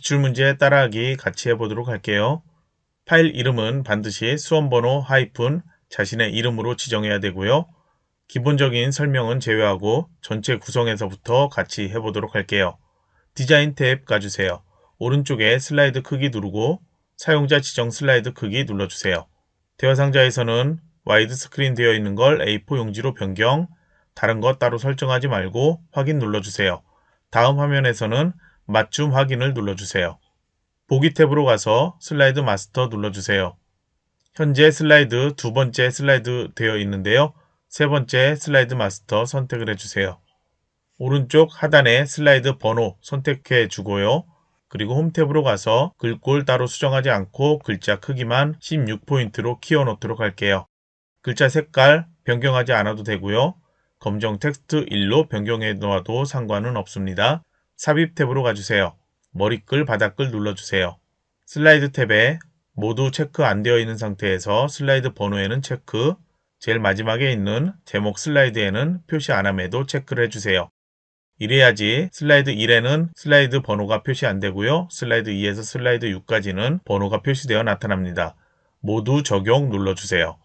기출문제 따라하기 같이 해보도록 할게요. 파일 이름은 반드시 수험번호 하이픈 자신의 이름으로 지정해야 되고요. 기본적인 설명은 제외하고 전체 구성에서부터 같이 해보도록 할게요. 디자인 탭 가주세요. 오른쪽에 슬라이드 크기 누르고 사용자 지정 슬라이드 크기 눌러주세요. 대화 상자에서는 와이드 스크린 되어 있는 걸 A4 용지로 변경, 다른 것 따로 설정하지 말고 확인 눌러주세요. 다음 화면에서는 맞춤 확인을 눌러주세요. 보기 탭으로 가서 슬라이드 마스터 눌러주세요. 현재 슬라이드 두 번째 슬라이드 되어 있는데요. 세 번째 슬라이드 마스터 선택을 해주세요. 오른쪽 하단에 슬라이드 번호 선택해 주고요. 그리고 홈 탭으로 가서 글꼴 따로 수정하지 않고 글자 크기만 16포인트로 키워놓도록 할게요. 글자 색깔 변경하지 않아도 되고요. 검정 텍스트 1로 변경해 놓아도 상관은 없습니다. 삽입 탭으로 가주세요. 머리글, 바닥글 눌러주세요. 슬라이드 탭에 모두 체크 안 되어 있는 상태에서 슬라이드 번호에는 체크, 제일 마지막에 있는 제목 슬라이드에는 표시 안 함에도 체크를 해주세요. 이래야지 슬라이드 1에는 슬라이드 번호가 표시 안 되고요. 슬라이드 2에서 슬라이드 6까지는 번호가 표시되어 나타납니다. 모두 적용 눌러주세요.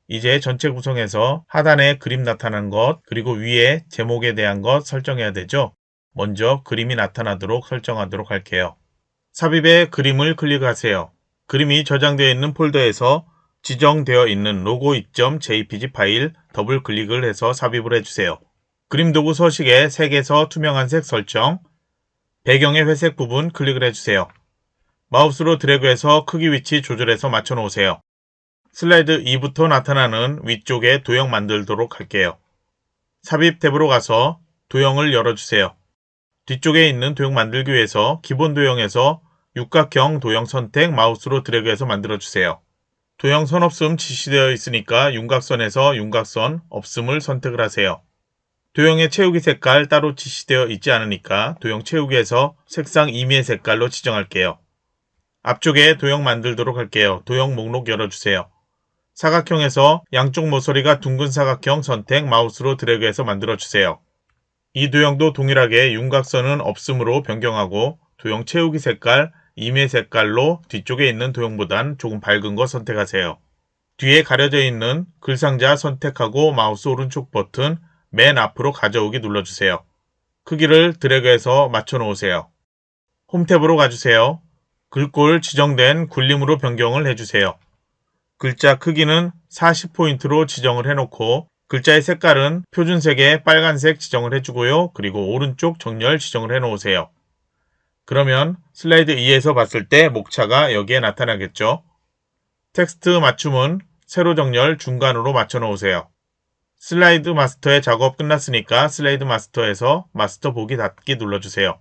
이제 전체 구성에서 하단에 그림 나타난 것, 그리고 위에 제목에 대한 것 설정해야 되죠. 먼저 그림이 나타나도록 설정하도록 할게요. 삽입에 그림을 클릭하세요. 그림이 저장되어 있는 폴더에서 지정되어 있는 로고 입점 jpg 파일 더블 클릭을 해서 삽입을 해주세요. 그림 도구 서식에 색에서 투명한 색 설정, 배경의 회색 부분 클릭을 해주세요. 마우스로 드래그해서 크기 위치 조절해서 맞춰 놓으세요. 슬라이드 2부터 나타나는 위쪽에 도형 만들도록 할게요. 삽입 탭으로 가서 도형을 열어주세요. 뒤쪽에 있는 도형 만들기 위해서 기본 도형에서 육각형 도형 선택 마우스로 드래그해서 만들어주세요. 도형 선 없음 지시되어 있으니까 윤곽선에서 윤곽선 없음을 선택을 하세요. 도형의 채우기 색깔 따로 지시되어 있지 않으니까 도형 채우기에서 색상 임의 색깔로 지정할게요. 앞쪽에 도형 만들도록 할게요. 도형 목록 열어주세요. 사각형에서 양쪽 모서리가 둥근 사각형 선택 마우스로 드래그해서 만들어주세요. 이 도형도 동일하게 윤곽선은 없음으로 변경하고 도형 채우기 색깔, 임의 색깔로 뒤쪽에 있는 도형보단 조금 밝은 거 선택하세요. 뒤에 가려져 있는 글상자 선택하고 마우스 오른쪽 버튼 맨 앞으로 가져오기 눌러주세요. 크기를 드래그해서 맞춰 놓으세요. 홈 탭으로 가주세요. 글꼴 지정된 굴림으로 변경을 해주세요. 글자 크기는 40포인트로 지정을 해놓고 글자의 색깔은 표준색의 빨간색 지정을 해주고요. 그리고 오른쪽 정렬 지정을 해놓으세요. 그러면 슬라이드 2에서 봤을 때 목차가 여기에 나타나겠죠. 텍스트 맞춤은 세로 정렬 중간으로 맞춰 놓으세요. 슬라이드 마스터의 작업 끝났으니까 슬라이드 마스터에서 마스터 보기 닫기 눌러주세요.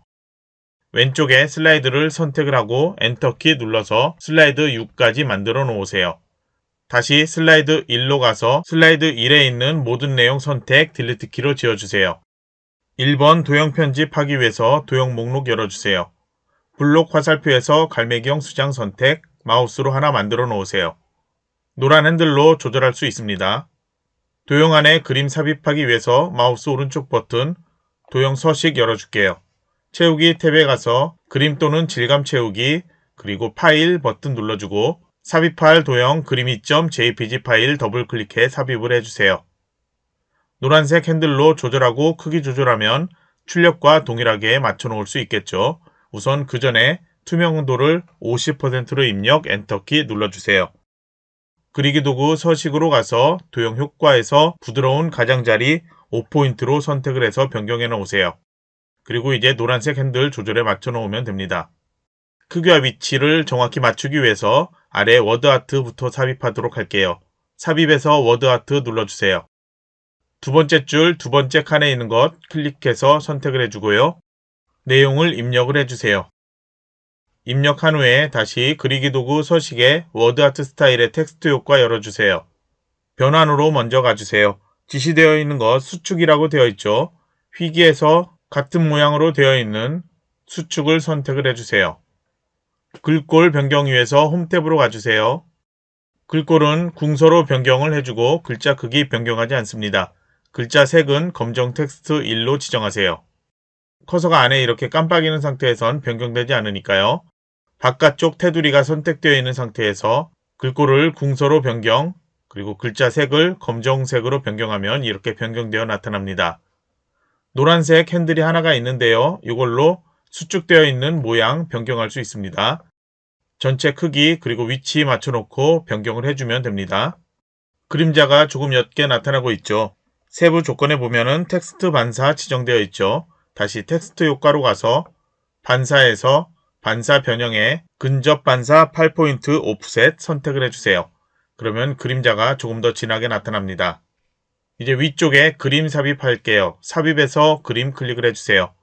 왼쪽에 슬라이드를 선택을 하고 엔터키 눌러서 슬라이드 6까지 만들어 놓으세요. 다시 슬라이드 1로 가서 슬라이드 1에 있는 모든 내용 선택 딜리트 키로 지워주세요. 1번 도형 편집하기 위해서 도형 목록 열어주세요. 블록 화살표에서 갈매기형 수장 선택 마우스로 하나 만들어 놓으세요. 노란 핸들로 조절할 수 있습니다. 도형 안에 그림 삽입하기 위해서 마우스 오른쪽 버튼 도형 서식 열어줄게요. 채우기 탭에 가서 그림 또는 질감 채우기 그리고 파일 버튼 눌러주고 삽입할 도형 그림이.jpg 파일 더블 클릭해 삽입을 해주세요. 노란색 핸들로 조절하고 크기 조절하면 출력과 동일하게 맞춰 놓을 수 있겠죠. 우선 그 전에 투명도를 50%로 입력 엔터키 눌러주세요. 그리기 도구 서식으로 가서 도형 효과에서 부드러운 가장자리 5포인트로 선택을 해서 변경해 놓으세요. 그리고 이제 노란색 핸들 조절에 맞춰 놓으면 됩니다. 크기와 위치를 정확히 맞추기 위해서 아래 워드아트부터 삽입하도록 할게요. 삽입해서 워드아트 눌러주세요. 두 번째 줄 두 번째 칸에 있는 것 클릭해서 선택을 해주고요. 내용을 입력을 해주세요. 입력한 후에 다시 그리기 도구 서식에 워드아트 스타일의 텍스트 효과 열어주세요. 변환으로 먼저 가주세요. 지시되어 있는 것 수축이라고 되어 있죠. 휘기에서 같은 모양으로 되어 있는 수축을 선택을 해주세요. 글꼴 변경 위해서 홈 탭으로 가주세요. 글꼴은 궁서로 변경을 해주고 글자 크기 변경하지 않습니다. 글자 색은 검정 텍스트 1로 지정하세요. 커서가 안에 이렇게 깜빡이는 상태에선 변경되지 않으니까요. 바깥쪽 테두리가 선택되어 있는 상태에서 글꼴을 궁서로 변경, 그리고 글자 색을 검정색으로 변경하면 이렇게 변경되어 나타납니다. 노란색 핸들이 하나가 있는데요. 이걸로 수축되어 있는 모양 변경할 수 있습니다. 전체 크기 그리고 위치 맞춰놓고 변경을 해주면 됩니다. 그림자가 조금 옅게 나타나고 있죠. 세부 조건에 보면은 텍스트 반사 지정되어 있죠. 다시 텍스트 효과로 가서 반사에서 반사 변형에 근접 반사 8포인트 오프셋 선택을 해주세요. 그러면 그림자가 조금 더 진하게 나타납니다. 이제 위쪽에 그림 삽입할게요. 삽입에서 그림 클릭을 해주세요.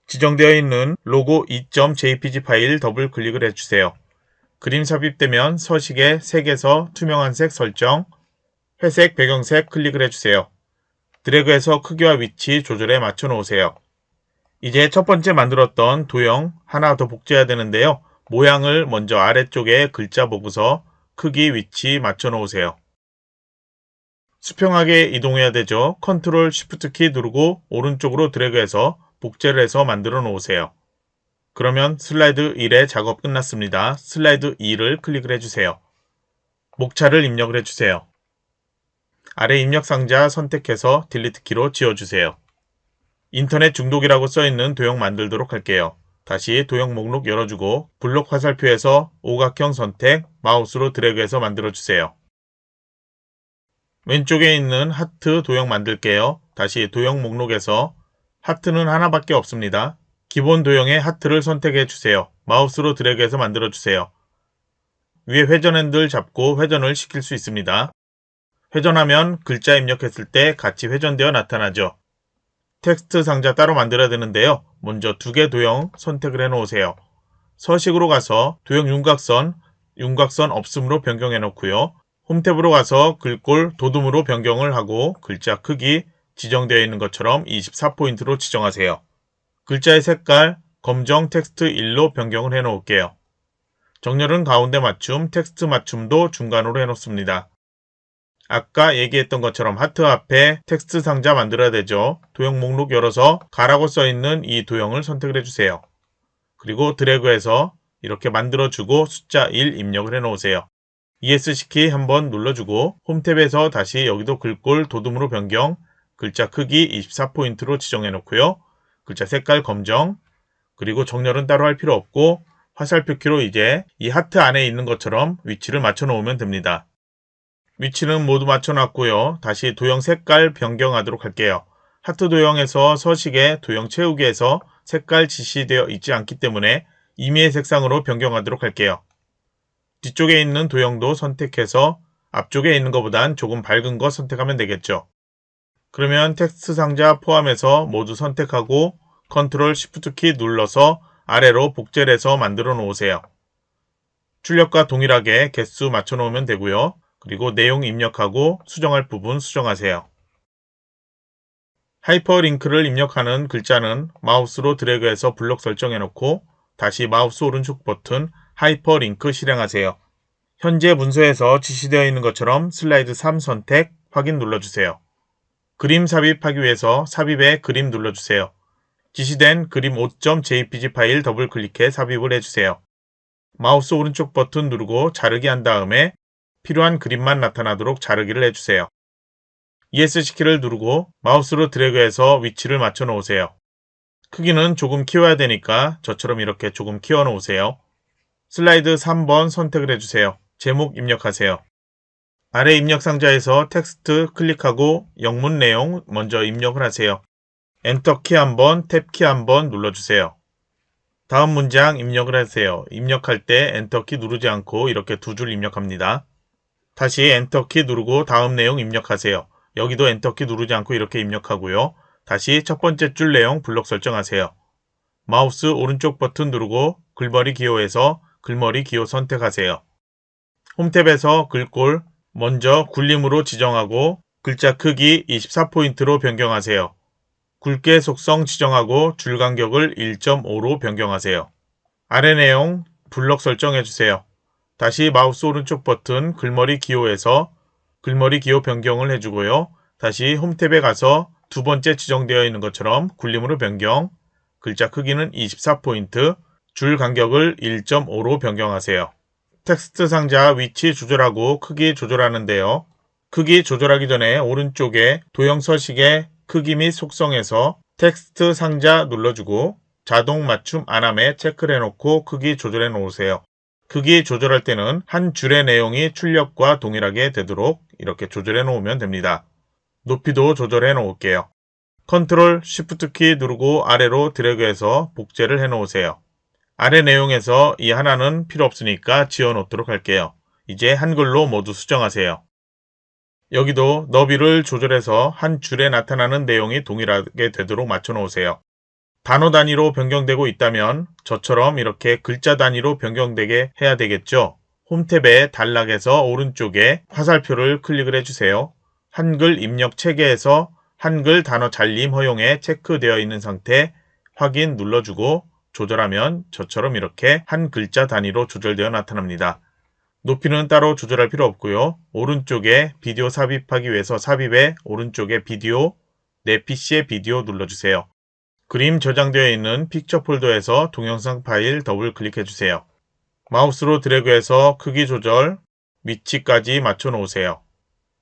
지정되어 있는 로고 2.jpg 파일 더블 클릭을 해주세요. 그림 삽입되면 서식에 색에서 투명한 색 설정, 회색 배경색 클릭을 해주세요. 드래그해서 크기와 위치 조절에 맞춰 놓으세요. 이제 첫 번째 만들었던 도형 하나 더 복제해야 되는데요. 모양을 먼저 아래쪽에 글자 보고서 크기 위치 맞춰 놓으세요. 수평하게 이동해야 되죠. 컨트롤 쉬프트 키 누르고 오른쪽으로 드래그해서 복제를 해서 만들어 놓으세요. 그러면 슬라이드 1의 작업 끝났습니다. 슬라이드 2를 클릭을 해주세요. 목차를 입력을 해주세요. 아래 입력 상자 선택해서 딜리트 키로 지워주세요. 인터넷 중독이라고 써있는 도형 만들도록 할게요. 다시 도형 목록 열어주고 블록 화살표에서 오각형 선택, 마우스로 드래그해서 만들어주세요. 왼쪽에 있는 하트 도형 만들게요. 다시 도형 목록에서 하트는 하나밖에 없습니다. 기본 도형의 하트를 선택해 주세요. 마우스로 드래그해서 만들어 주세요. 위에 회전 핸들 잡고 회전을 시킬 수 있습니다. 회전하면 글자 입력했을 때 같이 회전되어 나타나죠. 텍스트 상자 따로 만들어야 되는데요. 먼저 두 개 도형 선택을 해 놓으세요. 서식으로 가서 도형 윤곽선 없음으로 변경해 놓고요. 홈 탭으로 가서 글꼴 도둠으로 변경을 하고 글자 크기 지정되어 있는 것처럼 24포인트로 지정하세요. 글자의 색깔 검정 텍스트 1로 변경을 해 놓을게요. 정렬은 가운데 맞춤, 텍스트 맞춤도 중간으로 해 놓습니다. 아까 얘기했던 것처럼 하트 앞에 텍스트 상자 만들어야 되죠. 도형 목록 열어서 가라고 써있는 이 도형을 선택을 해주세요. 그리고 드래그해서 이렇게 만들어주고 숫자 1 입력을 해 놓으세요. ESC 키 한번 눌러주고 홈탭에서 다시 여기도 글꼴 도둠으로 변경, 글자 크기 24포인트로 지정해 놓고요. 글자 색깔 검정, 그리고 정렬은 따로 할 필요 없고 화살표 키로 이제 이 하트 안에 있는 것처럼 위치를 맞춰 놓으면 됩니다. 위치는 모두 맞춰놨고요. 다시 도형 색깔 변경하도록 할게요. 하트 도형에서 서식에 도형 채우기에서 색깔 지시되어 있지 않기 때문에 임의의 색상으로 변경하도록 할게요. 뒤쪽에 있는 도형도 선택해서 앞쪽에 있는 것보단 조금 밝은 거 선택하면 되겠죠. 그러면 텍스트 상자 포함해서 모두 선택하고 컨트롤 쉬프트 키 눌러서 아래로 복제를 해서 만들어 놓으세요. 출력과 동일하게 개수 맞춰 놓으면 되고요. 그리고 내용 입력하고 수정할 부분 수정하세요. 하이퍼링크를 입력하는 글자는 마우스로 드래그해서 블록 설정해 놓고 다시 마우스 오른쪽 버튼 하이퍼링크 실행하세요. 현재 문서에서 지시되어 있는 것처럼 슬라이드 3 선택 확인 눌러주세요. 그림 삽입하기 위해서 삽입에 그림 눌러주세요. 지시된 그림 5.jpg 파일 더블 클릭해 삽입을 해주세요. 마우스 오른쪽 버튼 누르고 자르기 한 다음에 필요한 그림만 나타나도록 자르기를 해주세요. ESC 키를 누르고 마우스로 드래그해서 위치를 맞춰 놓으세요. 크기는 조금 키워야 되니까 저처럼 이렇게 조금 키워 놓으세요. 슬라이드 3번 선택을 해주세요. 제목 입력하세요. 아래 입력 상자에서 텍스트 클릭하고 영문 내용 먼저 입력을 하세요. 엔터 키 한번, 탭 키 한번 눌러주세요. 다음 문장 입력을 하세요. 입력할 때 엔터 키 누르지 않고 이렇게 두 줄 입력합니다. 다시 엔터 키 누르고 다음 내용 입력하세요. 여기도 엔터 키 누르지 않고 이렇게 입력하고요. 다시 첫 번째 줄 내용 블록 설정하세요. 마우스 오른쪽 버튼 누르고 글머리 기호에서 글머리 기호 선택하세요. 홈탭에서 글꼴 먼저 굴림으로 지정하고 글자 크기 24포인트로 변경하세요. 굵게 속성 지정하고 줄 간격을 1.5로 변경하세요. 아래 내용 블록 설정해주세요. 다시 마우스 오른쪽 버튼 글머리 기호에서 글머리 기호 변경을 해주고요. 다시 홈탭에 가서 두 번째 지정되어 있는 것처럼 굴림으로 변경, 글자 크기는 24포인트, 줄 간격을 1.5로 변경하세요. 텍스트 상자 위치 조절하고 크기 조절하는데요. 크기 조절하기 전에 오른쪽에 도형 서식의 크기 및 속성에서 텍스트 상자 눌러주고 자동 맞춤 안함에 체크를 해놓고 크기 조절해 놓으세요. 크기 조절할 때는 한 줄의 내용이 출력과 동일하게 되도록 이렇게 조절해 놓으면 됩니다. 높이도 조절해 놓을게요. 컨트롤 쉬프트 키 누르고 아래로 드래그해서 복제를 해 놓으세요. 아래 내용에서 이 하나는 필요 없으니까 지워 놓도록 할게요. 이제 한글로 모두 수정하세요. 여기도 너비를 조절해서 한 줄에 나타나는 내용이 동일하게 되도록 맞춰 놓으세요. 단어 단위로 변경되고 있다면 저처럼 이렇게 글자 단위로 변경되게 해야 되겠죠. 홈탭의 단락에서 오른쪽에 화살표를 클릭을 해주세요. 한글 입력 체계에서 한글 단어 잘림 허용에 체크되어 있는 상태 확인 눌러주고 조절하면 저처럼 이렇게 한 글자 단위로 조절되어 나타납니다. 높이는 따로 조절할 필요 없고요. 오른쪽에 비디오 삽입하기 위해서 삽입에 오른쪽에 비디오, 내 PC의 비디오 눌러주세요. 그림 저장되어 있는 픽처 폴더에서 동영상 파일 더블 클릭해 주세요. 마우스로 드래그해서 크기 조절, 위치까지 맞춰 놓으세요.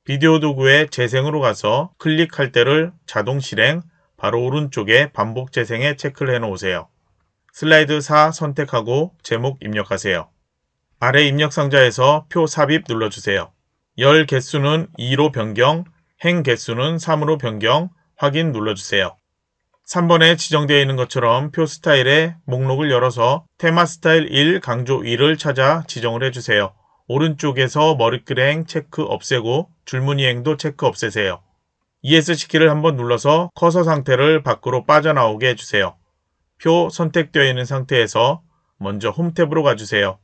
비디오 도구의 재생으로 가서 클릭할 때를 자동 실행, 바로 오른쪽에 반복 재생에 체크를 해 놓으세요. 슬라이드 4 선택하고 제목 입력하세요. 아래 입력 상자에서 표 삽입 눌러주세요. 열 개수는 2로 변경, 행 개수는 3으로 변경, 확인 눌러주세요. 3번에 지정되어 있는 것처럼 표 스타일의 목록을 열어서 테마 스타일 1 강조 2를 찾아 지정을 해주세요. 오른쪽에서 머리끄랭 체크 없애고 줄무늬행도 체크 없애세요. ESC키를 한번 눌러서 커서 상태를 밖으로 빠져나오게 해주세요. 표 선택되어 있는 상태에서 먼저 홈탭으로 가주세요.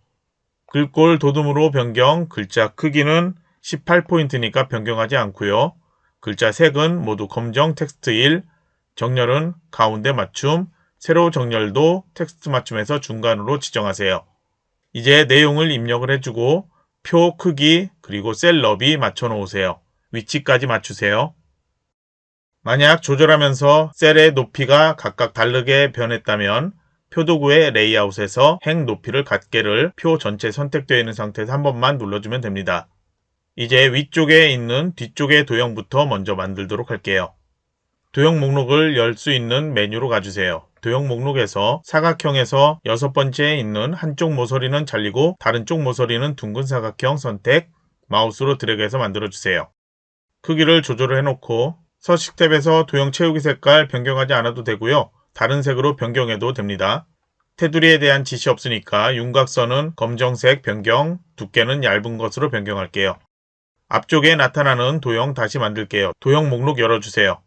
글꼴 도둠으로 변경, 글자 크기는 18포인트니까 변경하지 않고요. 글자 색은 모두 검정 텍스트 1, 정렬은 가운데 맞춤, 세로 정렬도 텍스트 맞춤에서 중간으로 지정하세요. 이제 내용을 입력을 해주고 표 크기 그리고 셀 너비 맞춰 놓으세요. 위치까지 맞추세요. 만약 조절하면서 셀의 높이가 각각 다르게 변했다면 표도구의 레이아웃에서 행 높이를 같게를 표 전체 선택되어 있는 상태에서 한 번만 눌러주면 됩니다. 이제 위쪽에 있는 뒤쪽의 도형부터 먼저 만들도록 할게요. 도형 목록을 열 수 있는 메뉴로 가주세요. 도형 목록에서 사각형에서 6번째에 있는 한쪽 모서리는 잘리고 다른 쪽 모서리는 둥근 사각형 선택, 마우스로 드래그해서 만들어주세요. 크기를 조절을 해놓고 서식 탭에서 도형 채우기 색깔 변경하지 않아도 되고요. 다른 색으로 변경해도 됩니다. 테두리에 대한 지시 없으니까 윤곽선은 검정색 변경, 두께는 얇은 것으로 변경할게요. 앞쪽에 나타나는 도형 다시 만들게요. 도형 목록 열어주세요.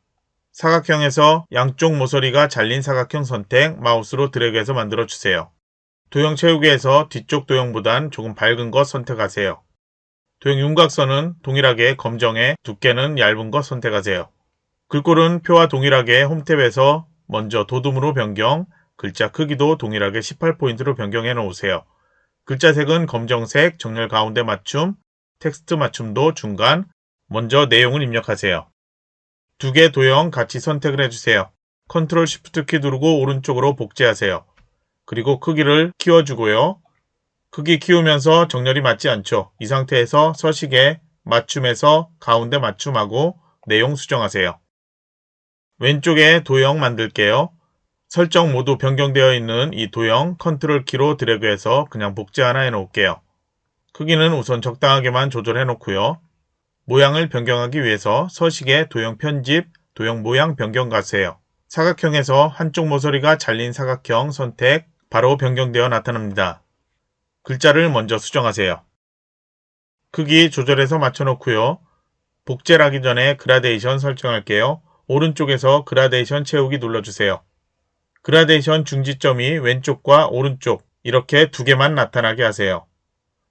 사각형에서 양쪽 모서리가 잘린 사각형 선택, 마우스로 드래그해서 만들어주세요. 도형 채우기에서 뒤쪽 도형보단 조금 밝은 것 선택하세요. 도형 윤곽선은 동일하게 검정에 두께는 얇은 것 선택하세요. 글꼴은 표와 동일하게 홈탭에서 먼저 도둠으로 변경, 글자 크기도 동일하게 18포인트로 변경해 놓으세요. 글자 색은 검정색, 정렬 가운데 맞춤, 텍스트 맞춤도 중간, 먼저 내용을 입력하세요. 두 개 도형 같이 선택을 해주세요. 컨트롤 쉬프트 키 누르고 오른쪽으로 복제하세요. 그리고 크기를 키워주고요. 크기 키우면서 정렬이 맞지 않죠. 이 상태에서 서식에 맞춤에서 가운데 맞춤하고 내용 수정하세요. 왼쪽에 도형 만들게요. 설정 모두 변경되어 있는 이 도형 컨트롤 키로 드래그해서 그냥 복제 하나 해놓을게요. 크기는 우선 적당하게만 조절해 놓고요. 모양을 변경하기 위해서 서식에 도형 편집, 도형 모양 변경 가세요. 사각형에서 한쪽 모서리가 잘린 사각형 선택, 바로 변경되어 나타납니다. 글자를 먼저 수정하세요. 크기 조절해서 맞춰 놓고요. 복제를 하기 전에 그라데이션 설정할게요. 오른쪽에서 그라데이션 채우기 눌러주세요. 그라데이션 중지점이 왼쪽과 오른쪽 이렇게 두 개만 나타나게 하세요.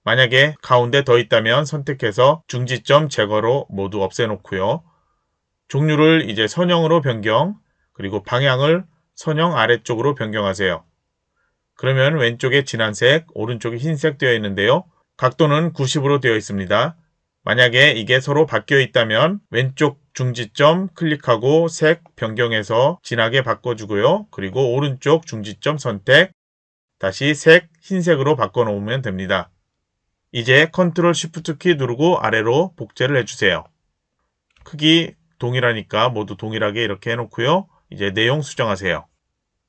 만약에 가운데 더 있다면 선택해서 중지점 제거로 모두 없애놓고요. 종류를 이제 선형으로 변경, 그리고 방향을 선형 아래쪽으로 변경하세요. 그러면 왼쪽에 진한색, 오른쪽에 흰색 되어 있는데요. 각도는 90으로 되어 있습니다. 만약에 이게 서로 바뀌어 있다면 왼쪽 중지점 클릭하고 색 변경해서 진하게 바꿔주고요. 그리고 오른쪽 중지점 선택, 다시 색 흰색으로 바꿔놓으면 됩니다. 이제 컨트롤 쉬프트 키 누르고 아래로 복제를 해주세요. 크기 동일하니까 모두 동일하게 이렇게 해놓고요. 이제 내용 수정하세요.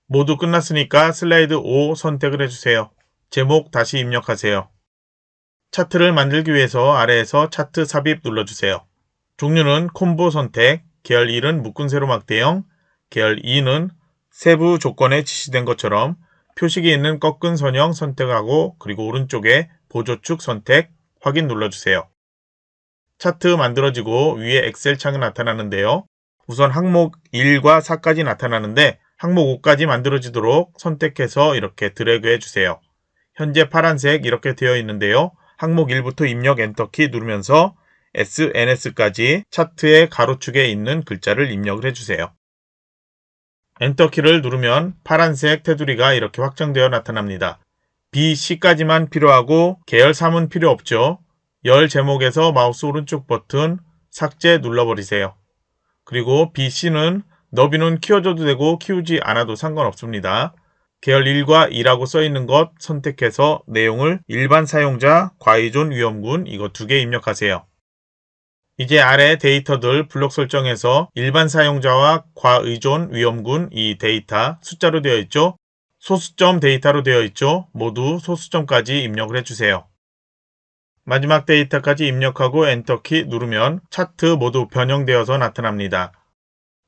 모두 끝났으니까 슬라이드 5 선택을 해주세요. 제목 다시 입력하세요. 차트를 만들기 위해서 아래에서 차트 삽입 눌러주세요. 종류는 콤보 선택, 계열 1은 묶은 세로 막대형, 계열 2는 세부 조건에 지시된 것처럼 표식이 있는 꺾은 선형 선택하고 그리고 오른쪽에 보조축 선택, 확인 눌러주세요. 차트 만들어지고 위에 엑셀 창이 나타나는데요. 우선 항목 1과 4까지 나타나는데 항목 5까지 만들어지도록 선택해서 이렇게 드래그 해주세요. 현재 파란색 이렇게 되어 있는데요. 항목 1부터 입력 엔터키 누르면서 SNS까지 차트의 가로축에 있는 글자를 입력을 해주세요. 엔터키를 누르면 파란색 테두리가 이렇게 확장되어 나타납니다. B, C까지만 필요하고 계열 3은 필요 없죠. 열 제목에서 마우스 오른쪽 버튼 삭제 눌러버리세요. 그리고 B, C는 너비는 키워줘도 되고 키우지 않아도 상관없습니다. 계열 1과 2라고 써있는 것 선택해서 내용을 일반 사용자, 과의존 위험군 이거 2개 입력하세요. 이제 아래 데이터들 블록 설정에서 일반 사용자와 과의존 위험군 이 데이터 숫자로 되어 있죠. 소수점 데이터로 되어 있죠. 모두 소수점까지 입력을 해주세요. 마지막 데이터까지 입력하고 엔터키 누르면 차트 모두 변형되어서 나타납니다.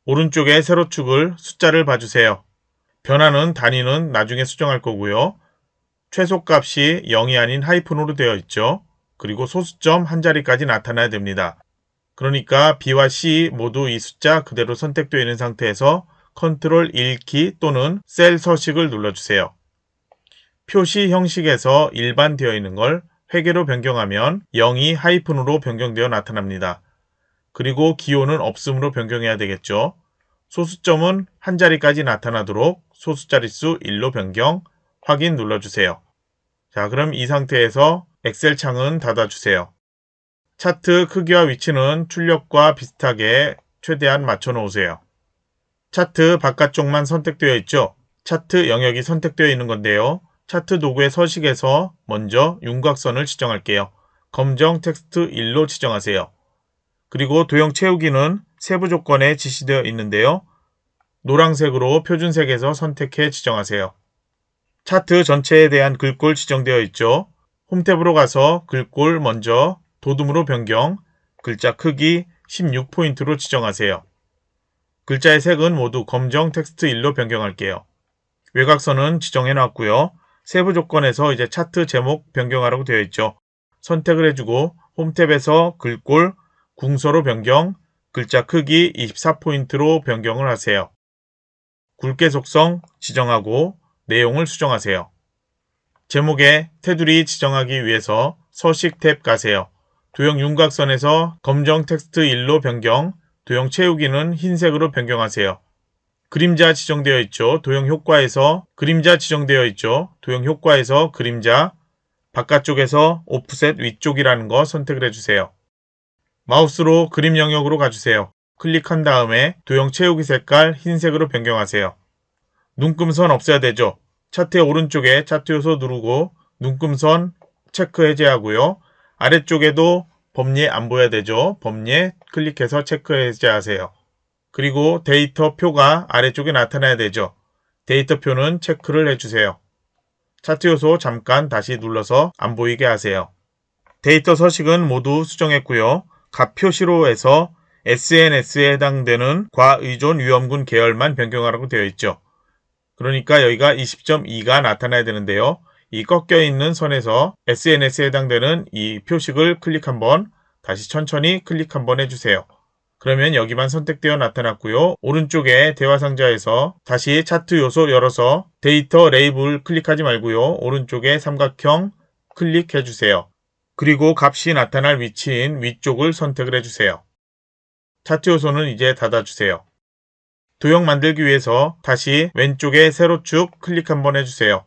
오른쪽에 세로축을 숫자를 봐주세요. 변화는 단위는 나중에 수정할 거고요. 최소값이 0이 아닌 하이픈으로 되어 있죠. 그리고 소수점 한 자리까지 나타나야 됩니다. 그러니까 B와 C 모두 이 숫자 그대로 선택되어 있는 상태에서 컨트롤 1키 또는 셀 서식을 눌러주세요. 표시 형식에서 일반 되어 있는 걸 회계로 변경하면 0이 하이픈으로 변경되어 나타납니다. 그리고 기호는 없음으로 변경해야 되겠죠. 소수점은 한 자리까지 나타나도록 소수자릿수 1로 변경, 확인 눌러주세요. 자, 그럼 이 상태에서 엑셀 창은 닫아주세요. 차트 크기와 위치는 출력과 비슷하게 최대한 맞춰 놓으세요. 차트 바깥쪽만 선택되어 있죠. 차트 영역이 선택되어 있는 건데요. 차트 도구의 서식에서 먼저 윤곽선을 지정할게요. 검정 텍스트 1로 지정하세요. 그리고 도형 채우기는 세부 조건에 지시되어 있는데요. 노란색으로 표준색에서 선택해 지정하세요. 차트 전체에 대한 글꼴 지정되어 있죠. 홈탭으로 가서 글꼴 먼저 도둠으로 변경, 글자 크기 16포인트로 지정하세요. 글자의 색은 모두 검정 텍스트 1로 변경할게요. 외곽선은 지정해 놨고요. 세부 조건에서 이제 차트 제목 변경하라고 되어 있죠. 선택을 해주고 홈탭에서 글꼴 궁서로 변경, 글자 크기 24포인트로 변경을 하세요. 굵게 속성 지정하고 내용을 수정하세요. 제목에 테두리 지정하기 위해서 서식 탭 가세요. 도형 윤곽선에서 검정 텍스트 1로 변경, 도형 채우기는 흰색으로 변경하세요. 그림자 지정되어 있죠. 도형 효과에서 그림자 지정되어 있죠. 도형 효과에서 그림자, 바깥쪽에서 오프셋 위쪽이라는 거 선택을 해주세요. 마우스로 그림 영역으로 가주세요. 클릭한 다음에 도형 채우기 색깔 흰색으로 변경하세요. 눈금선 없애야 되죠. 차트의 오른쪽에 차트 요소 누르고 눈금선 체크 해제하고요. 아래쪽에도 범례 안 보여야 되죠. 범례 클릭해서 체크 해제하세요. 그리고 데이터 표가 아래쪽에 나타나야 되죠. 데이터 표는 체크를 해주세요. 차트 요소 잠깐 다시 눌러서 안 보이게 하세요. 데이터 서식은 모두 수정했고요. 값 표시로에서 SNS에 해당되는 과의존 위험군 계열만 변경하라고 되어 있죠. 그러니까 여기가 20.2가 나타나야 되는데요. 이 꺾여 있는 선에서 SNS에 해당되는 이 표식을 클릭 한번, 다시 천천히 클릭 한번 해주세요. 그러면 여기만 선택되어 나타났고요. 오른쪽에 대화 상자에서 다시 차트 요소 열어서 데이터 레이블 클릭하지 말고요. 오른쪽에 삼각형 클릭해주세요. 그리고 값이 나타날 위치인 위쪽을 선택을 해주세요. 차트 요소는 이제 닫아주세요. 도형 만들기 위해서 다시 왼쪽에 세로축 클릭 한번 해주세요.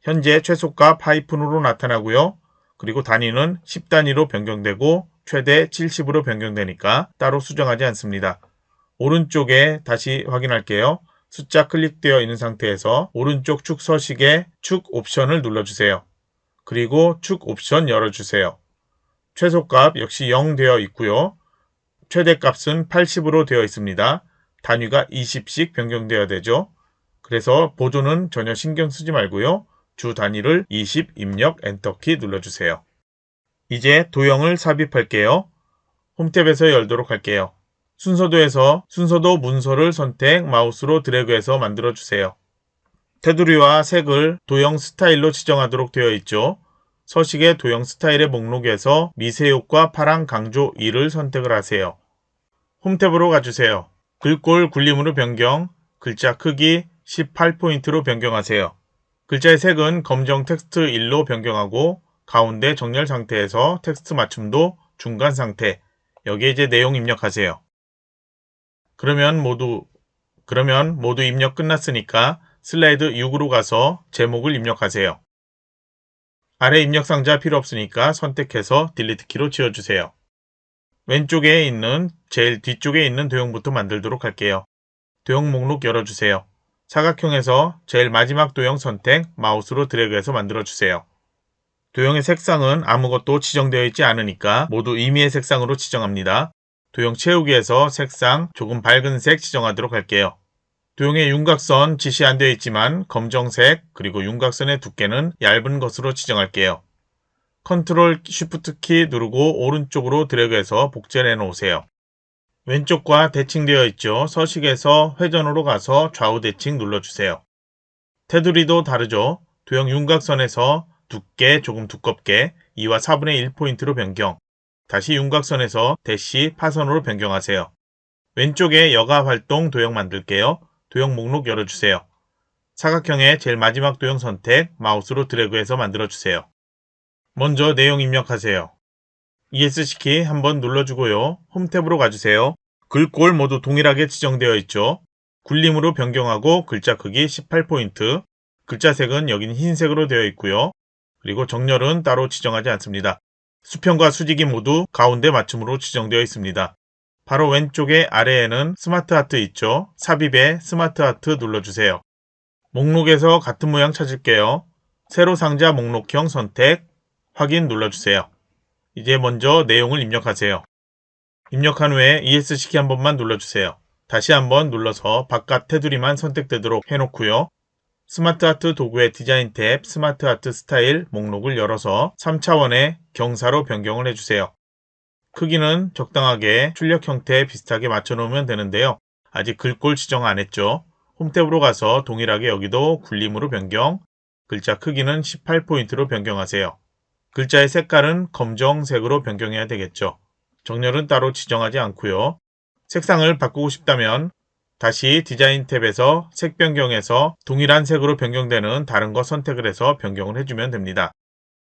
현재 최소값 하이픈으로 나타나고요. 그리고 단위는 10단위로 변경되고 최대 70으로 변경되니까 따로 수정하지 않습니다. 오른쪽에 다시 확인할게요. 숫자 클릭되어 있는 상태에서 오른쪽 축 서식에 축 옵션을 눌러주세요. 그리고 축 옵션 열어주세요. 최소값 역시 0 되어 있고요. 최대값은 80으로 되어 있습니다. 단위가 20씩 변경되어야 되죠. 그래서 보조는 전혀 신경 쓰지 말고요. 주 단위를 20 입력 엔터키 눌러주세요. 이제 도형을 삽입할게요. 홈탭에서 열도록 할게요. 순서도에서 순서도 문서를 선택 마우스로 드래그해서 만들어주세요. 테두리와 색을 도형 스타일로 지정하도록 되어 있죠. 서식의 도형 스타일의 목록에서 미세효과 파랑 강조 2를 선택을 하세요. 홈탭으로 가주세요. 글꼴 굴림으로 변경, 글자 크기 18포인트로 변경하세요. 글자의 색은 검정 텍스트 1로 변경하고 가운데 정렬 상태에서 텍스트 맞춤도 중간 상태, 여기에 이제 내용 입력하세요. 그러면 모두 입력 끝났으니까 슬라이드 6으로 가서 제목을 입력하세요. 아래 입력 상자 필요 없으니까 선택해서 딜리트 키로 지워주세요. 왼쪽에 있는 제일 뒤쪽에 있는 도형부터 만들도록 할게요. 도형 목록 열어주세요. 사각형에서 제일 마지막 도형 선택 마우스로 드래그해서 만들어주세요. 도형의 색상은 아무것도 지정되어 있지 않으니까 모두 임의의 색상으로 지정합니다. 도형 채우기에서 색상 조금 밝은 색 지정하도록 할게요. 도형의 윤곽선 지시 안 되어 있지만 검정색 그리고 윤곽선의 두께는 얇은 것으로 지정할게요. 컨트롤 쉬프트 키 누르고 오른쪽으로 드래그해서 복제를 해 놓으세요. 왼쪽과 대칭되어 있죠. 서식에서 회전으로 가서 좌우 대칭 눌러주세요. 테두리도 다르죠. 도형 윤곽선에서 두께 조금 두껍게 2와 4분의 1포인트로 변경. 다시 윤곽선에서 대시 파선으로 변경하세요. 왼쪽에 여가 활동 도형 만들게요. 도형 목록 열어주세요. 사각형의 제일 마지막 도형 선택 마우스로 드래그해서 만들어주세요. 먼저 내용 입력하세요. ESC 한번 눌러주고요. 홈탭으로 가주세요. 글꼴 모두 동일하게 지정되어 있죠. 굴림으로 변경하고 글자 크기 18포인트, 글자 색은 여기는 흰색으로 되어 있고요. 그리고 정렬은 따로 지정하지 않습니다. 수평과 수직이 모두 가운데 맞춤으로 지정되어 있습니다. 바로 왼쪽에 아래에는 스마트 하트 있죠. 삽입에 스마트 하트 눌러주세요. 목록에서 같은 모양 찾을게요. 세로 상자 목록형 선택, 확인 눌러주세요. 이제 먼저 내용을 입력하세요. 입력한 후에 ESC 한 번만 눌러주세요. 다시 한번 눌러서 바깥 테두리만 선택되도록 해놓고요. 스마트 하트 도구의 디자인 탭 스마트 하트 스타일 목록을 열어서 3차원의 경사로 변경을 해주세요. 크기는 적당하게 출력 형태에 비슷하게 맞춰놓으면 되는데요. 아직 글꼴 지정 안 했죠. 홈탭으로 가서 동일하게 여기도 굴림으로 변경, 글자 크기는 18포인트로 변경하세요. 글자의 색깔은 검정색으로 변경해야 되겠죠. 정렬은 따로 지정하지 않고요. 색상을 바꾸고 싶다면 다시 디자인 탭에서 색 변경에서 동일한 색으로 변경되는 다른 거 선택을 해서 변경을 해주면 됩니다.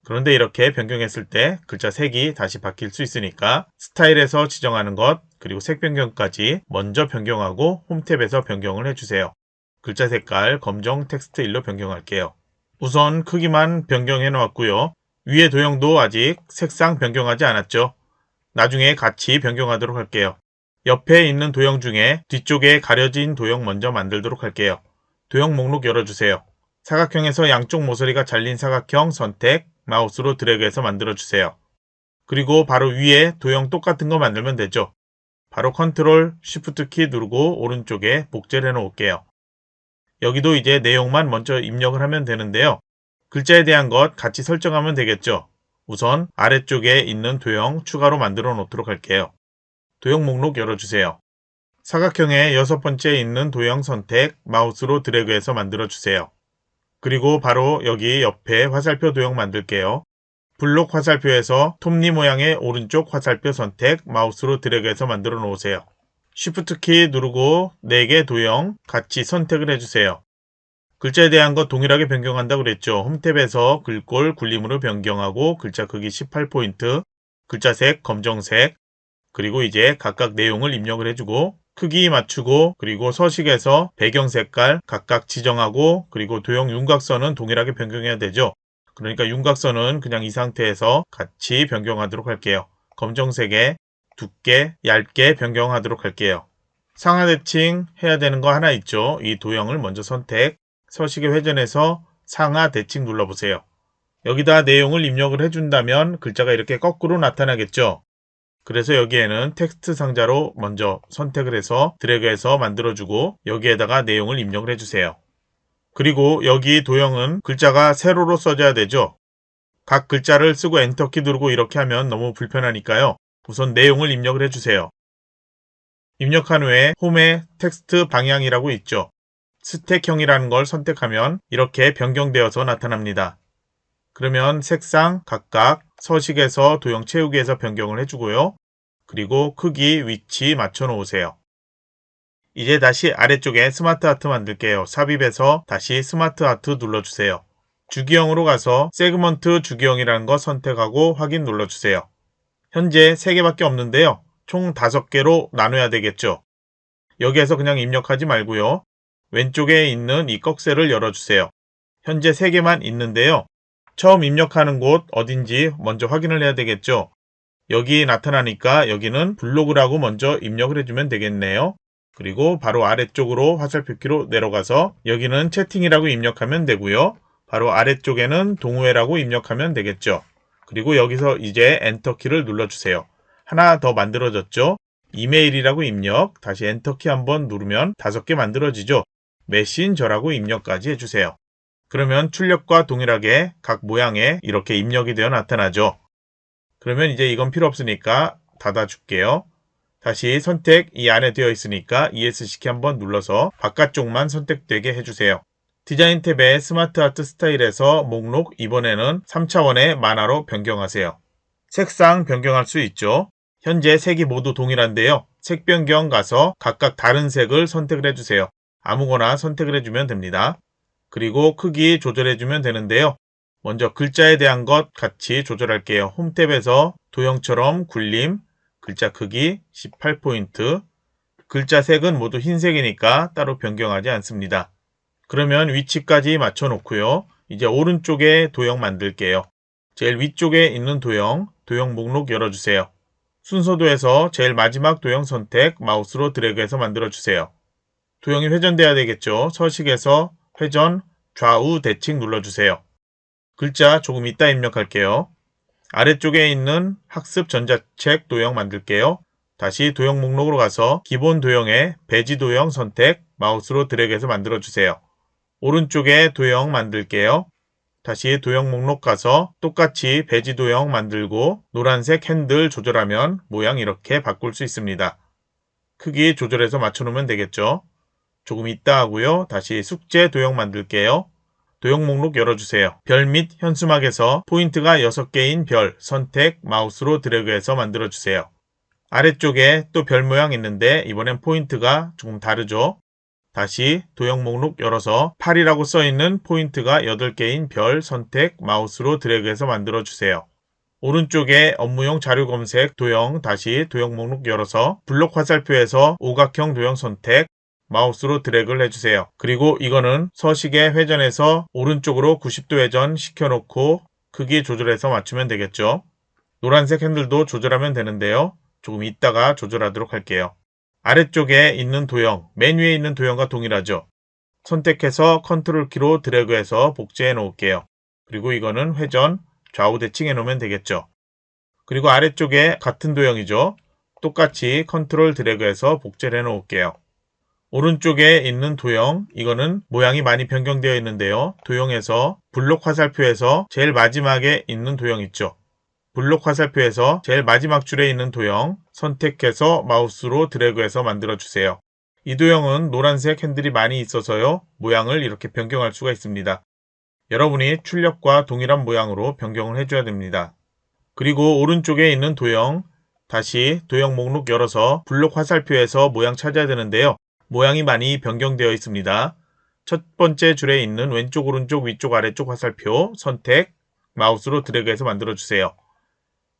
그런데 이렇게 변경했을 때 글자 색이 다시 바뀔 수 있으니까 스타일에서 지정하는 것 그리고 색 변경까지 먼저 변경하고 홈탭에서 변경을 해주세요. 글자 색깔 검정 텍스트 1로 변경할게요. 우선 크기만 변경해 놓았고요. 위에 도형도 아직 색상 변경하지 않았죠. 나중에 같이 변경하도록 할게요. 옆에 있는 도형 중에 뒤쪽에 가려진 도형 먼저 만들도록 할게요. 도형 목록 열어주세요. 사각형에서 양쪽 모서리가 잘린 사각형 선택, 마우스로 드래그해서 만들어주세요. 그리고 바로 위에 도형 똑같은 거 만들면 되죠. 바로 컨트롤 쉬프트 키 누르고 오른쪽에 복제를 해 놓을게요. 여기도 이제 내용만 먼저 입력을 하면 되는데요. 글자에 대한 것 같이 설정하면 되겠죠. 우선 아래쪽에 있는 도형 추가로 만들어 놓도록 할게요. 도형 목록 열어주세요. 사각형의 6번째 있는 도형 선택, 마우스로 드래그해서 만들어주세요. 그리고 바로 여기 옆에 화살표 도형 만들게요. 블록 화살표에서 톱니 모양의 오른쪽 화살표 선택, 마우스로 드래그해서 만들어 놓으세요. 쉬프트 키 누르고 4개 도형 같이 선택을 해주세요. 글자에 대한 것 동일하게 변경한다고 그랬죠. 홈탭에서 글꼴 굴림으로 변경하고 글자 크기 18포인트, 글자색 검정색, 그리고 이제 각각 내용을 입력을 해주고 크기 맞추고 그리고 서식에서 배경 색깔 각각 지정하고 그리고 도형 윤곽선은 동일하게 변경해야 되죠. 그러니까 윤곽선은 그냥 이 상태에서 같이 변경하도록 할게요. 검정색에 두께 얇게 변경하도록 할게요. 상하 대칭 해야 되는 거 하나 있죠. 이 도형을 먼저 선택, 서식의 회전해서 상하 대칭 눌러보세요. 여기다 내용을 입력을 해준다면 글자가 이렇게 거꾸로 나타나겠죠. 그래서 여기에는 텍스트 상자로 먼저 선택을 해서 드래그해서 만들어주고 여기에다가 내용을 입력을 해주세요. 그리고 여기 도형은 글자가 세로로 써져야 되죠. 각 글자를 쓰고 엔터키 누르고 이렇게 하면 너무 불편하니까요. 우선 내용을 입력을 해주세요. 입력한 후에 홈에 텍스트 방향이라고 있죠. 스택형이라는 걸 선택하면 이렇게 변경되어서 나타납니다. 그러면 색상 각각 서식에서 도형 채우기에서 변경을 해주고요. 그리고 크기, 위치 맞춰 놓으세요. 이제 다시 아래쪽에 스마트 아트 만들게요. 삽입해서 다시 스마트 아트 눌러주세요. 주기형으로 가서 세그먼트 주기형이라는 거 선택하고 확인 눌러주세요. 현재 3개밖에 없는데요. 총 5개로 나눠야 되겠죠. 여기에서 그냥 입력하지 말고요. 왼쪽에 있는 이 꺽쇠를 열어주세요. 현재 3개만 있는데요. 처음 입력하는 곳 어딘지 먼저 확인을 해야 되겠죠. 여기 나타나니까 여기는 블로그라고 먼저 입력을 해주면 되겠네요. 그리고 바로 아래쪽으로 화살표키로 내려가서 여기는 채팅이라고 입력하면 되고요. 바로 아래쪽에는 동호회라고 입력하면 되겠죠. 그리고 여기서 이제 엔터키를 눌러주세요. 하나 더 만들어졌죠. 이메일이라고 입력, 다시 엔터키 한번 누르면 5개 만들어지죠. 메신저라고 입력까지 해주세요. 그러면 출력과 동일하게 각 모양에 이렇게 입력이 되어 나타나죠. 그러면 이제 이건 필요 없으니까 닫아줄게요. 다시 선택 이 안에 되어 있으니까 ESC 키 한번 눌러서 바깥쪽만 선택되게 해주세요. 디자인 탭의 스마트 아트 스타일에서 목록 이번에는 3차원의 만화로 변경하세요. 색상 변경할 수 있죠. 현재 색이 모두 동일한데요. 색 변경 가서 각각 다른 색을 선택을 해주세요. 아무거나 선택을 해주면 됩니다. 그리고 크기 조절해주면 되는데요. 먼저 글자에 대한 것 같이 조절할게요. 홈 탭에서 도형처럼 굴림, 글자 크기 18포인트, 글자 색은 모두 흰색이니까 따로 변경하지 않습니다. 그러면 위치까지 맞춰 놓고요. 이제 오른쪽에 도형 만들게요. 제일 위쪽에 있는 도형 목록 열어주세요. 순서도에서 제일 마지막 도형 선택, 마우스로 드래그해서 만들어주세요. 도형이 회전돼야 되겠죠. 서식에서 회전, 좌우 대칭 눌러주세요. 글자 조금 이따 입력할게요. 아래쪽에 있는 학습 전자책 도형 만들게요. 다시 도형 목록으로 가서 기본 도형에 배지 도형 선택, 마우스로 드래그해서 만들어주세요. 오른쪽에 도형 만들게요. 다시 도형 목록 가서 똑같이 배지 도형 만들고 노란색 핸들 조절하면 모양 이렇게 바꿀 수 있습니다. 크기 조절해서 맞춰놓으면 되겠죠. 조금 이따 하고요. 다시 숙제 도형 만들게요. 도형 목록 열어주세요. 별 및 현수막에서 포인트가 6개인 별 선택, 마우스로 드래그해서 만들어주세요. 아래쪽에 또 별 모양 있는데 이번엔 포인트가 조금 다르죠. 다시 도형 목록 열어서 8이라고 써있는 포인트가 8개인 별 선택, 마우스로 드래그해서 만들어주세요. 오른쪽에 업무용 자료 검색 도형 다시 도형 목록 열어서 블록 화살표에서 오각형 도형 선택, 마우스로 드래그를 해주세요. 그리고 이거는 서식에 회전해서 오른쪽으로 90도 회전 시켜놓고 크기 조절해서 맞추면 되겠죠. 노란색 핸들도 조절하면 되는데요. 조금 이따가 조절하도록 할게요. 아래쪽에 있는 도형, 맨 위에 있는 도형과 동일하죠. 선택해서 컨트롤 키로 드래그해서 복제해 놓을게요. 그리고 이거는 회전, 좌우 대칭해 놓으면 되겠죠. 그리고 아래쪽에 같은 도형이죠. 똑같이 컨트롤 드래그해서 복제를 해 놓을게요. 오른쪽에 있는 도형, 이거는 모양이 많이 변경되어 있는데요. 도형에서 블록 화살표에서 제일 마지막에 있는 도형 있죠. 블록 화살표에서 제일 마지막 줄에 있는 도형 선택해서 마우스로 드래그해서 만들어주세요. 이 도형은 노란색 핸들이 많이 있어서요. 모양을 이렇게 변경할 수가 있습니다. 여러분이 출력과 동일한 모양으로 변경을 해줘야 됩니다. 그리고 오른쪽에 있는 도형, 다시 도형 목록 열어서 블록 화살표에서 모양 찾아야 되는데요. 모양이 많이 변경되어 있습니다. 첫 번째 줄에 있는 왼쪽, 오른쪽, 위쪽, 아래쪽 화살표 선택, 마우스로 드래그해서 만들어주세요.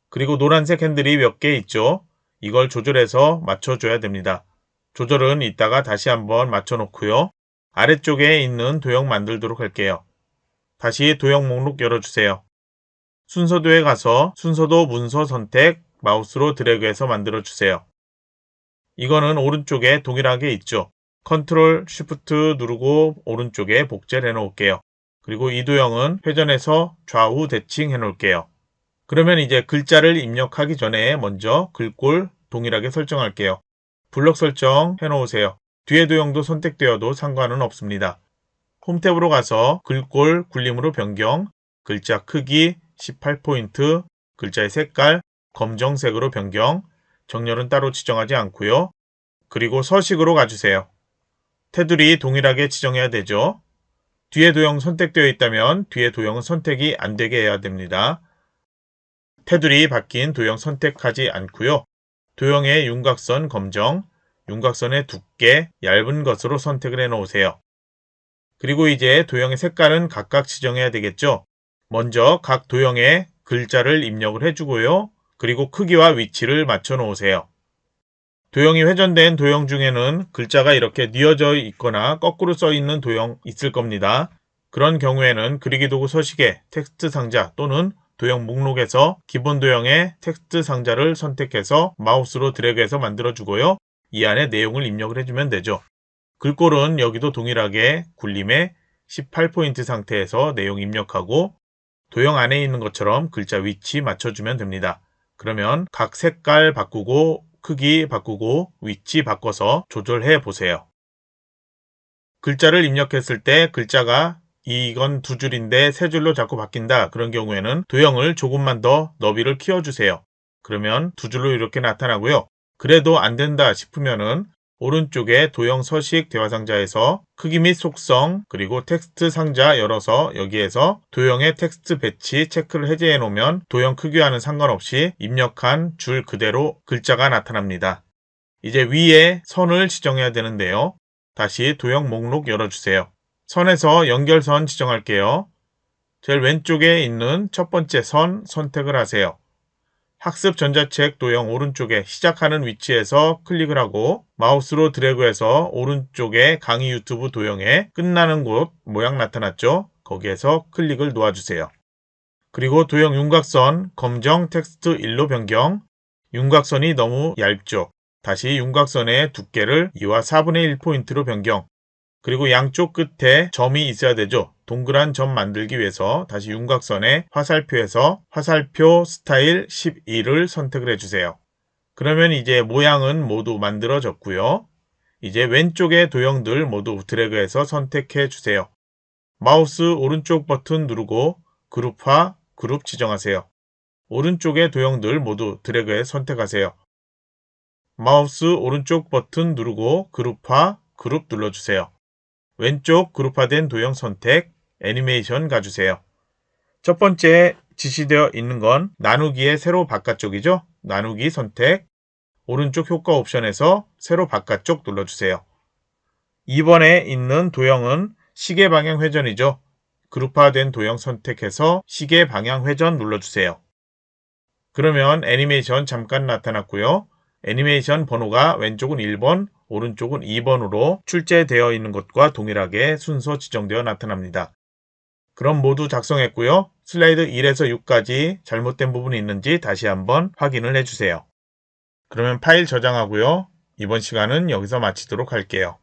그리고 노란색 핸들이 몇 개 있죠. 이걸 조절해서 맞춰줘야 됩니다. 조절은 이따가 다시 한번 맞춰놓고요. 아래쪽에 있는 도형 만들도록 할게요. 다시 도형 목록 열어주세요. 순서도에 가서 순서도 문서 선택, 마우스로 드래그해서 만들어주세요. 이거는 오른쪽에 동일하게 있죠. 컨트롤 쉬프트 누르고 오른쪽에 복제를 해 놓을게요. 그리고 이 도형은 회전해서 좌우 대칭 해 놓을게요. 그러면 이제 글자를 입력하기 전에 먼저 글꼴 동일하게 설정할게요. 블록 설정 해 놓으세요. 뒤에 도형도 선택되어도 상관은 없습니다. 홈 탭으로 가서 글꼴 굴림으로 변경, 글자 크기 18포인트, 글자의 색깔 검정색으로 변경, 정렬은 따로 지정하지 않고요. 그리고 서식으로 가주세요. 테두리 동일하게 지정해야 되죠. 뒤에 도형 선택되어 있다면 뒤에 도형은 선택이 안 되게 해야 됩니다. 테두리 바뀐 도형 선택하지 않고요. 도형의 윤곽선 검정, 윤곽선의 두께 얇은 것으로 선택을 해 놓으세요. 그리고 이제 도형의 색깔은 각각 지정해야 되겠죠. 먼저 각 도형에 글자를 입력을 해주고요. 그리고 크기와 위치를 맞춰 놓으세요. 도형이 회전된 도형 중에는 글자가 이렇게 뉘어져 있거나 거꾸로 써 있는 도형 있을 겁니다. 그런 경우에는 그리기 도구 서식에 텍스트 상자 또는 도형 목록에서 기본 도형의 텍스트 상자를 선택해서 마우스로 드래그해서 만들어주고요. 이 안에 내용을 입력을 해주면 되죠. 글꼴은 여기도 동일하게 굴림에 18포인트 상태에서 내용 입력하고 도형 안에 있는 것처럼 글자 위치 맞춰주면 됩니다. 그러면 각 색깔 바꾸고 크기 바꾸고 위치 바꿔서 조절해 보세요. 글자를 입력했을 때 글자가 이건 두 줄인데 세 줄로 자꾸 바뀐다. 그런 경우에는 도형을 조금만 더 너비를 키워주세요. 그러면 두 줄로 이렇게 나타나고요. 그래도 안 된다 싶으면은 오른쪽에 도형 서식 대화상자에서 크기 및 속성 그리고 텍스트 상자 열어서 여기에서 도형의 텍스트 배치 체크를 해제해 놓으면 도형 크기와는 상관없이 입력한 줄 그대로 글자가 나타납니다. 이제 위에 선을 지정해야 되는데요. 다시 도형 목록 열어주세요. 선에서 연결선 지정할게요. 제일 왼쪽에 있는 첫 번째 선 선택을 하세요. 학습 전자책 도형 오른쪽에 시작하는 위치에서 클릭을 하고 마우스로 드래그해서 오른쪽에 강의 유튜브 도형에 끝나는 곳 모양 나타났죠? 거기에서 클릭을 놓아주세요. 그리고 도형 윤곽선 검정 텍스트 1로 변경. 윤곽선이 너무 얇죠? 다시 윤곽선의 두께를 2와 4분의 1포인트로 변경. 그리고 양쪽 끝에 점이 있어야 되죠. 동그란 점 만들기 위해서 다시 윤곽선에 화살표에서 화살표 스타일 12를 선택을 해주세요. 그러면 이제 모양은 모두 만들어졌고요. 이제 왼쪽의 도형들 모두 드래그해서 선택해 주세요. 마우스 오른쪽 버튼 누르고 그룹화, 그룹 지정하세요. 오른쪽의 도형들 모두 드래그해 선택하세요. 마우스 오른쪽 버튼 누르고 그룹화, 그룹 눌러주세요. 왼쪽 그룹화된 도형 선택, 애니메이션 가주세요. 첫 번째 지시되어 있는 건 나누기의 세로 바깥쪽이죠. 나누기 선택, 오른쪽 효과 옵션에서 세로 바깥쪽 눌러주세요. 2번에 있는 도형은 시계 방향 회전이죠. 그룹화된 도형 선택해서 시계 방향 회전 눌러주세요. 그러면 애니메이션 잠깐 나타났고요. 애니메이션 번호가 왼쪽은 1번, 오른쪽은 2번으로 출제되어 있는 것과 동일하게 순서 지정되어 나타납니다. 그럼 모두 작성했고요. 슬라이드 1에서 6까지 잘못된 부분이 있는지 다시 한번 확인을 해주세요. 그러면 파일 저장하고요. 이번 시간은 여기서 마치도록 할게요.